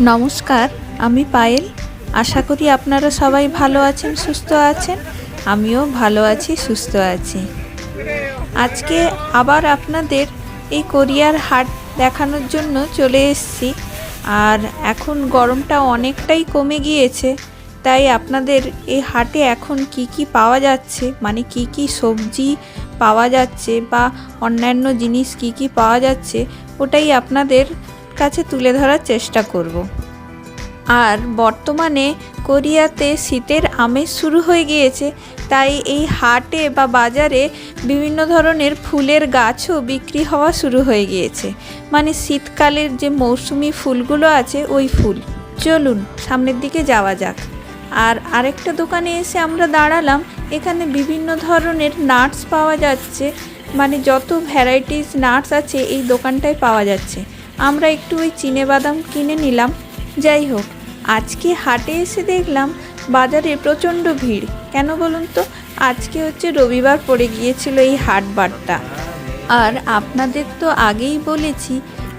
নমস্কার, আমি পায়েল। আশা করি আপনারা সবাই ভালো আছেন, সুস্থ আছেন। আমিও ভালো আছি, সুস্থ আছি। আজকে আবার আপনাদের এই কোরিয়ার হাট দেখানোর জন্য চলে এসেছি। আর এখন গরমটা অনেকটাই কমে গিয়েছে, তাই আপনাদের এই হাটে এখন কি কি পাওয়া যাচ্ছে, মানে কি কি সবজি পাওয়া যাচ্ছে বা অন্যান্য জিনিস কি কি পাওয়া যাচ্ছে, ওটাই আপনাদের কাছে তুলে ধরার চেষ্টা করব। আর বর্তমানে কোরিয়াতে শীতের আমেজ শুরু হয়ে গিয়েছে, তাই এই হাটে বা বাজারে বিভিন্ন ধরনের ফুলের গাছও বিক্রি হওয়া শুরু হয়ে গিয়েছে। মানে শীতকালের যে মৌসুমি ফুলগুলো আছে ওই ফুল। চলুন সামনের দিকে যাওয়া যাক। আর আরেকটা দোকানে এসে আমরা দাঁড়ালাম। এখানে বিভিন্ন ধরনের নাটস পাওয়া যাচ্ছে, মানে যত ভ্যারাইটিস নাটস আছে এই দোকানটায় পাওয়া যাচ্ছে। আমরা একটু ওই চিনেবাদাম কিনে নিলাম। যাই হোক, আজকে হাটে এসে দেখলাম বাজারে প্রচণ্ড ভিড়। কেন বলুন তো? আজকে হচ্ছে রবিবার পড়ে গিয়েছিল এই হাটবারটা। আর আপনাদের তো আগেই বলেছি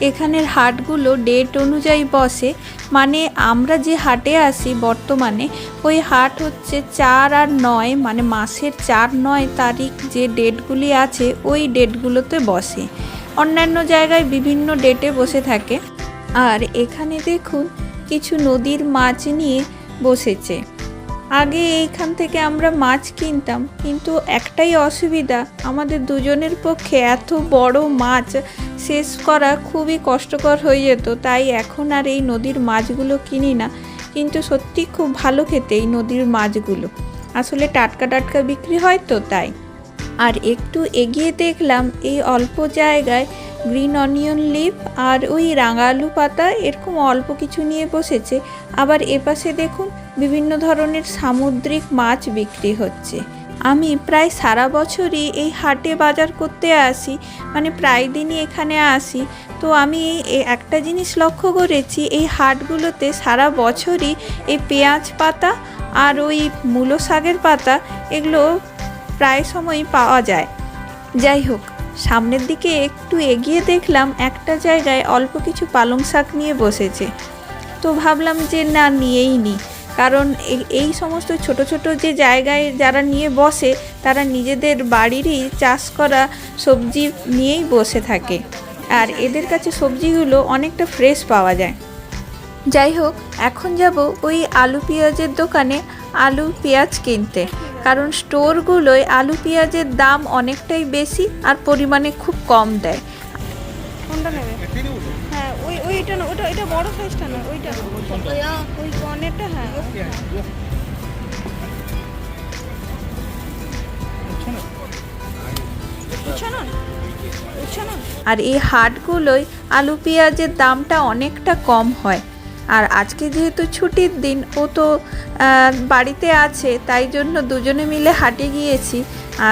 এখানের হাটগুলো ডেট অনুযায়ী বসে। মানে আমরা যে হাটে আসি বর্তমানে, ওই হাট হচ্ছে 4 আর 9, মানে মাসের 4-9 তারিখ যে ডেটগুলি আছে ওই ডেটগুলোতে বসে। অন্যান্য জায়গায় বিভিন্ন ডেটে বসে থাকে। আর এখানে দেখুন কিছু নদীর মাছ নিয়ে বসেছে। আগে এইখান থেকে আমরা মাছ কিনতাম, কিন্তু একটাই অসুবিধা, আমাদের দুজনের পক্ষে এত বড় মাছ শেষ করা খুবই কষ্টকর হয়ে যেত। তাই এখন আর এই নদীর মাছগুলো কিনি না। কিন্তু সত্যি খুব ভালো খেতে এই নদীর মাছগুলো, আসলে টাটকা টাটকা বিক্রি হয় তো তাই। আর একটু এগিয়ে দেখলাম এই অল্প জায়গায় গ্রিন অনিয়ন লিভ আর ওই রাঙা আলু পাতা এরকম অল্প কিছু নিয়ে বসেছে। আবার এপাশে দেখুন বিভিন্ন ধরনের সামুদ্রিক মাছ বিক্রি হচ্ছে। আমি প্রায় সারা বছরই এই হাটে বাজার করতে আসি, মানে প্রায় দিনই এখানে আসি। তো আমি একটা জিনিস লক্ষ্য করেছি, এই হাটগুলোতে সারা বছরই এই পেঁয়াজ পাতা আর ওই মূলো শাকের পাতা এগুলো প্রায় সময়ই পাওয়া যায়। যাই হোক, সামনের দিকে একটু এগিয়ে দেখলাম একটা জায়গায় অল্প কিছু পালং শাক নিয়ে বসেছে। তো ভাবলাম যে না, নিয়েই নিই, কারণ এই সমস্ত ছোট ছোট যে জায়গায় যারা নিয়ে বসে তারা নিজেদের বাড়িরই চাষ করা সবজি নিয়েই বসে থাকে। আর এদের কাছে সবজিগুলো অনেকটা ফ্রেশ পাওয়া যায়। যাই হোক, এখন যাব ওই আলু পেঁয়াজের দোকানে আলু পেঁয়াজ কিনতে, কারণ স্টোরগুলোয় আলু পেঁয়াজের দাম অনেকটাই বেশি আর পরিমাণে খুব কম দেয়। কোনটা নেবে? হ্যাঁ, ওইটা না, এটা বড় সাইজটা না, ওইটা ওই কর্নেরটা। হ্যাঁ, আর এই হাটগুলোয় আলু পেঁয়াজের দামটা অনেকটা কম হয়। আর আজকে যেহেতু ছুটির দিন, ও তো বাড়িতে আছে, তাই জন্য দুজনে মিলে হাটে গিয়েছি।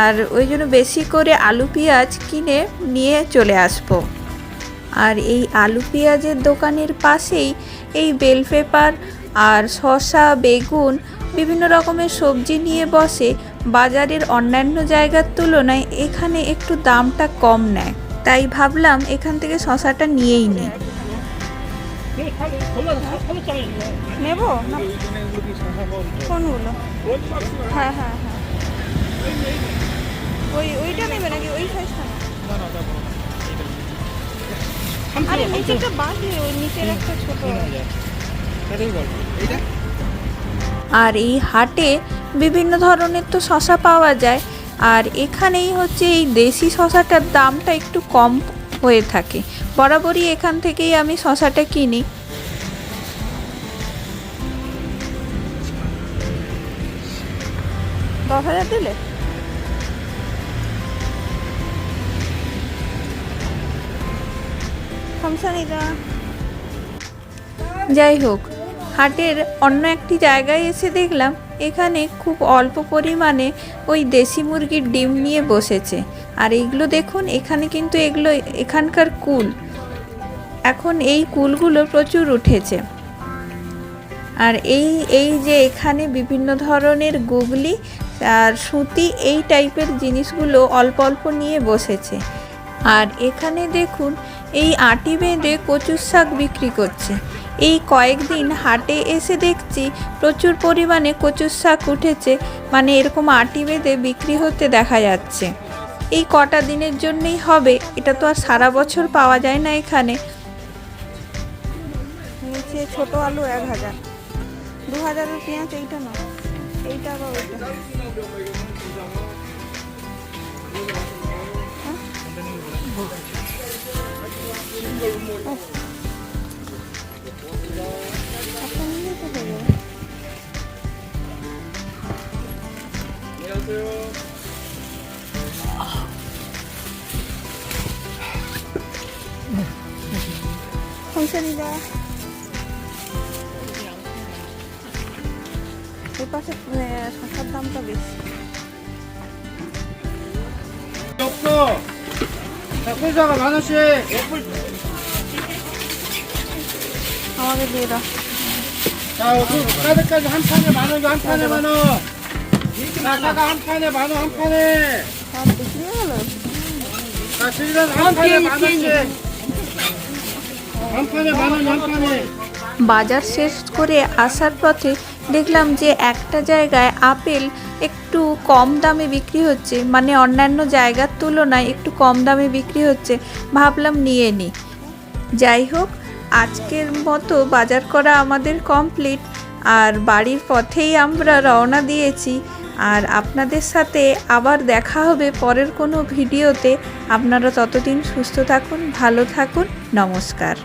আর ওই জন্য বেশি করে আলু পেঁয়াজ কিনে নিয়ে চলে আসবো। আর এই আলু পেঁয়াজের দোকানের পাশেই এই বেল পেপার আর শসা, বেগুন, বিভিন্ন রকমের সবজি নিয়ে বসে। বাজারের অন্যান্য জায়গার তুলনায় এখানে একটু দামটা কম নেয়, তাই ভাবলাম এখান থেকে শসাটা নিয়েই নিই। নেব না কোনগুলো? হ্যাঁ হ্যাঁ হ্যাঁ, ওইটা নেবে নাকি ওই সাইজটা? আরে নিচেটা বাদ, ওই নিচের একটা ছোট। আর এই হাটে বিভিন্ন ধরনের তো শসা পাওয়া যায়। আর এখানেই হচ্ছে এই দেশি শসাটার দামটা একটু কম হয়ে থাকে। বরাবরই এখান থেকেই আমি শসাটা কিনি। দিলে যাই হোক, হাটের অন্য একটি জায়গায় এসে দেখলাম এখানে খুব অল্প পরিমাণে ওই দেশি মুরগির ডিম নিয়ে বসেছে। আর এইগুলো দেখুন, এখানে কিন্তু এগুলো এখানকার কুল। এখন এই কুলগুলো প্রচুর উঠেছে। আর এই যে এখানে বিভিন্ন ধরনের গুগলি আর সুতি এই টাইপের জিনিসগুলো অল্প অল্প নিয়ে বসেছে। আর এখানে দেখুন এই আটি বেঁধে কচুর শাক বিক্রি করছে। এই কয়েকদিন হাটে এসে দেখছি প্রচুর পরিমাণে কচুর শাক উঠেছে, মানে এরকম আটি বেঁধে বিক্রি হতে দেখা যাচ্ছে। এই কটা দিনের জন্যই হবে, এটা তো আর সারা বছর পাওয়া যায় না এখানে। নিচে ছোট আলু 1000, 2000-এর পেঁয়াজ এইটা না, এইটা বা ওইটা। একটা নিলে তো হয়ে যাবে। পয়সা নিলে এই পাশে শাখার দামটা বেশি। আমাকে দিয়ে দাও। 자, 가득까지 한 판에 10,000원, 한 판에 10,000원. 자, 사과 한 판에 10,000원, 한 판에. আর বিক্রি হলো? 자, 지금 한 판에 10,000원씩. 한 판에 10,000원, 한 판에. বাজার শেষ করে আসার পথে দেখলাম যে একটা জায়গায় আপেল একটু কম দামে বিক্রি হচ্ছে, মানে অন্যান্য জায়গার তুলনায় একটু কম দামে বিক্রি হচ্ছে। ভাবলাম নিয়ে নিই। যাই হোক, আজকের মতো বাজার করা আমাদের কমপ্লিট, আর বাড়ির পথেই আমরা রওনা দিয়েছি। আর আপনাদের সাথে আবার দেখা হবে পরের কোনো ভিডিওতে। আপনারা ততদিন সুস্থ থাকুন, ভালো থাকুন, নমস্কার।